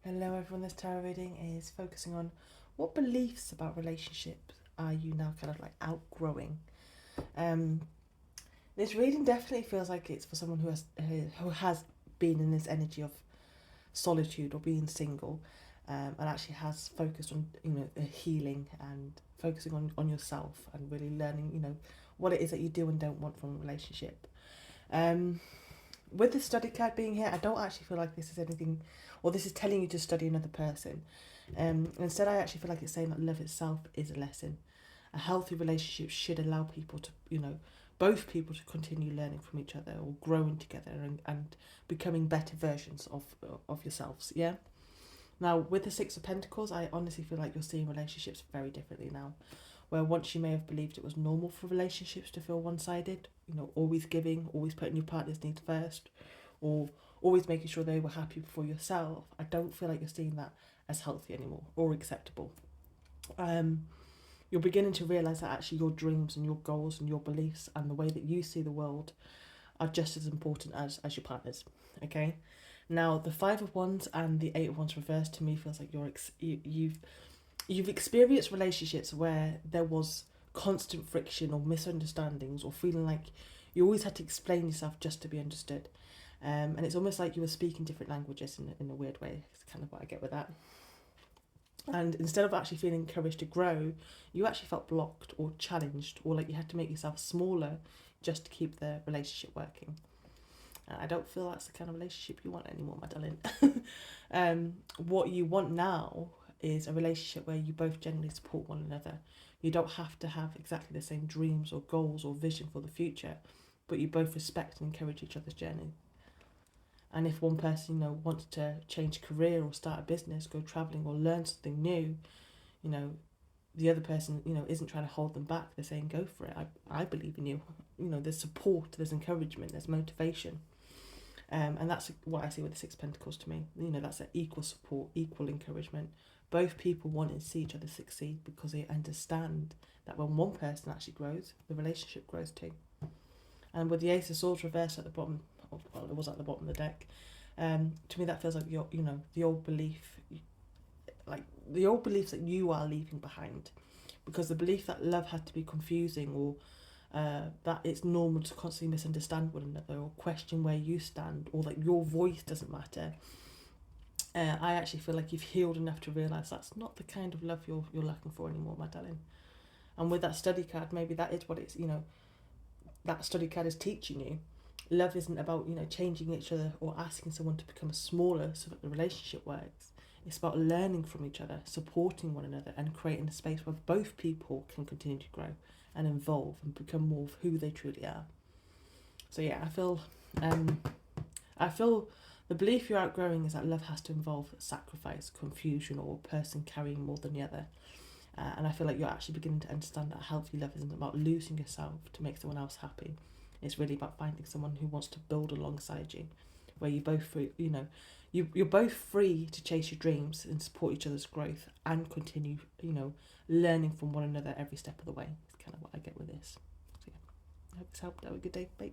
Hello everyone, this tarot reading is focusing on what beliefs about relationships are you now kind of like outgrowing. Um, this reading definitely feels like it's for someone who has been in this energy of solitude or being single, and actually has focused on healing and focusing on yourself and really learning what it is that you do and don't want from a relationship. Um, with the study card being here, I don't actually feel like this is anything, or this is telling you to study another person. Instead, I actually feel like it's saying that love itself is a lesson. A healthy relationship should allow people to, both people to continue learning from each other or growing together and becoming better versions of yourselves. Yeah. Now, with the Six of Pentacles, I honestly feel like you're seeing relationships very differently now. Where once you may have believed it was normal for relationships to feel one-sided, always giving, always putting your partner's needs first, or always making sure they were happy before yourself, I don't feel like you're seeing that as healthy anymore or acceptable. You're beginning to realise that actually your dreams and your goals and your beliefs and the way that you see the world are just as important as your partner's. Okay. Now, the Five of Wands and the Eight of Wands reversed to me feels like you've experienced relationships where there was constant friction or misunderstandings or feeling like you always had to explain yourself just to be understood. And it's almost like you were speaking different languages in a weird way. It's kind of what I get with that. And instead of actually feeling encouraged to grow, you actually felt blocked or challenged, or like you had to make yourself smaller just to keep the relationship working. I don't feel that's the kind of relationship you want anymore, my darling. What you want now is a relationship where you both genuinely support one another. You don't have to have exactly the same dreams or goals or vision for the future, but you both respect and encourage each other's journey. And if one person, wants to change career or start a business, go travelling or learn something new, you know, the other person, isn't trying to hold them back. They're saying, go for it. I believe in you. There's support, there's encouragement, there's motivation. And that's what I see with the Six of Pentacles to me. That's an equal support, equal encouragement. Both people want to see each other succeed because they understand that when one person actually grows, the relationship grows too. And with the Ace of Swords reversed at the bottom, well, it was at the bottom of the deck. To me, that feels like the old belief, like the old beliefs that you are leaving behind, because the belief that love had to be confusing or that it's normal to constantly misunderstand one another or question where you stand or that your voice doesn't matter. I actually feel like you've healed enough to realise that's not the kind of love you're looking for anymore, my darling. And with that study card, maybe that is what it's, that study card is teaching you. Love isn't about, changing each other or asking someone to become smaller so that the relationship works. It's about learning from each other, supporting one another, and creating a space where both people can continue to grow and evolve and become more of who they truly are. So yeah, I feel the belief you're outgrowing is that love has to involve sacrifice, confusion, or a person carrying more than the other. And I feel like you're actually beginning to understand that healthy love isn't about losing yourself to make someone else happy. It's really about finding someone who wants to build alongside you, where you both, you're both free to chase your dreams and support each other's growth and continue, learning from one another every step of the way. It's kind of what I get with this. So yeah, I hope this helped. Have a good day. Bye.